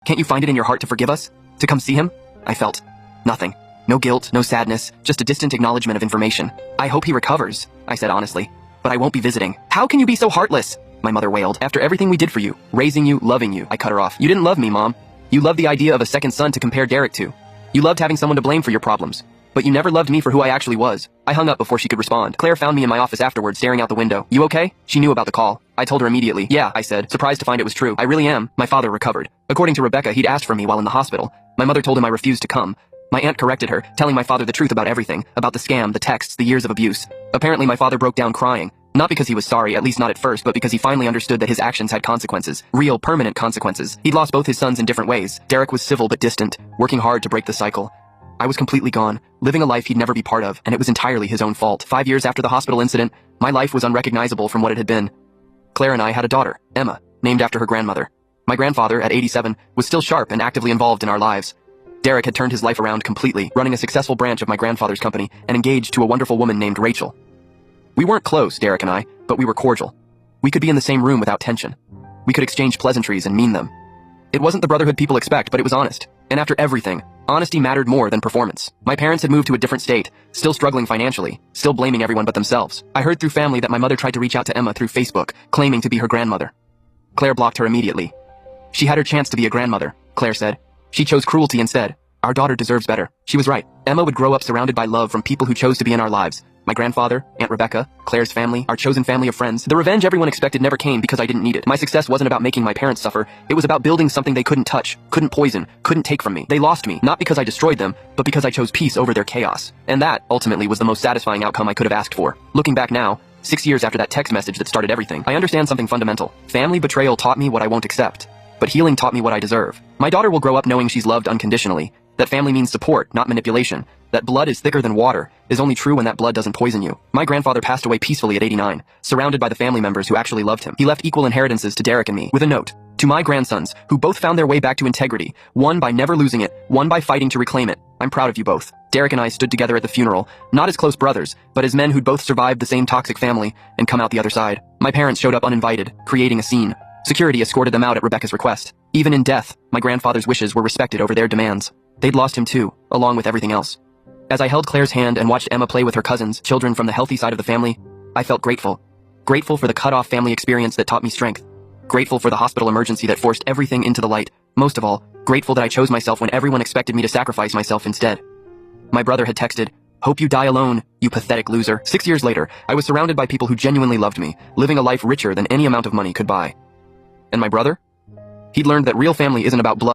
Can't you find it in your heart to forgive us? To come see him? I felt nothing. No guilt, no sadness, just a distant acknowledgement of information. I hope he recovers, I said honestly. But I won't be visiting. How can you be so heartless? My mother wailed. After everything we did for you, raising you, loving you, I cut her off. You didn't love me, Mom. You loved the idea of a second son to compare Derek to. You loved having someone to blame for your problems. But you never loved me for who I actually was. I hung up before she could respond. Claire found me in my office afterwards, staring out the window. You okay? She knew about the call. I told her immediately. Yeah, I said, surprised to find it was true. I really am. My father recovered. According to Rebecca, he'd asked for me while in the hospital. My mother told him I refused to come. My aunt corrected her, telling my father the truth about everything, about the scam, the texts, the years of abuse. Apparently my father broke down crying. Not because he was sorry, at least not at first, but because he finally understood that his actions had consequences. Real, permanent consequences. He'd lost both his sons in different ways. Derek was civil but distant, working hard to break the cycle. I was completely gone, living a life he'd never be part of, and it was entirely his own fault. 5 years after the hospital incident, my life was unrecognizable from what it had been. Claire and I had a daughter, Emma, named after her grandmother. My grandfather, at 87, was still sharp and actively involved in our lives. Derek had turned his life around completely, running a successful branch of my grandfather's company and engaged to a wonderful woman named Rachel. We weren't close, Derek and I, but we were cordial. We could be in the same room without tension. We could exchange pleasantries and mean them. It wasn't the brotherhood people expect, but it was honest. And after everything, honesty mattered more than performance. My parents had moved to a different state, still struggling financially, still blaming everyone but themselves. I heard through family that my mother tried to reach out to Emma through Facebook, claiming to be her grandmother. Claire blocked her immediately. She had her chance to be a grandmother, Claire said. She chose cruelty instead. Our daughter deserves better. She was right. Emma would grow up surrounded by love from people who chose to be in our lives. My grandfather, Aunt Rebecca, Claire's family, our chosen family of friends. The revenge everyone expected never came because I didn't need it. My success wasn't about making my parents suffer. It was about building something they couldn't touch, couldn't poison, couldn't take from me. They lost me, not because I destroyed them, but because I chose peace over their chaos. And that, ultimately, was the most satisfying outcome I could have asked for. Looking back now, 6 years after that text message that started everything, I understand something fundamental. Family betrayal taught me what I won't accept. But healing taught me what I deserve. My daughter will grow up knowing she's loved unconditionally. That family means support, not manipulation. That blood is thicker than water is only true when that blood doesn't poison you. My grandfather passed away peacefully at 89, surrounded by the family members who actually loved him. He left equal inheritances to Derek and me, with a note. To my grandsons, who both found their way back to integrity, one by never losing it, one by fighting to reclaim it. I'm proud of you both. Derek and I stood together at the funeral, not as close brothers, but as men who'd both survived the same toxic family and come out the other side. My parents showed up uninvited, creating a scene. Security escorted them out at Rebecca's request. Even in death, my grandfather's wishes were respected over their demands. They'd lost him too, along with everything else. As I held Claire's hand and watched Emma play with her cousins, children from the healthy side of the family, I felt grateful. Grateful for the cut-off family experience that taught me strength. Grateful for the hospital emergency that forced everything into the light. Most of all, grateful that I chose myself when everyone expected me to sacrifice myself instead. My brother had texted, "Hope you die alone, you pathetic loser." 6 years later, I was surrounded by people who genuinely loved me, living a life richer than any amount of money could buy. And my brother? He'd learned that real family isn't about blood.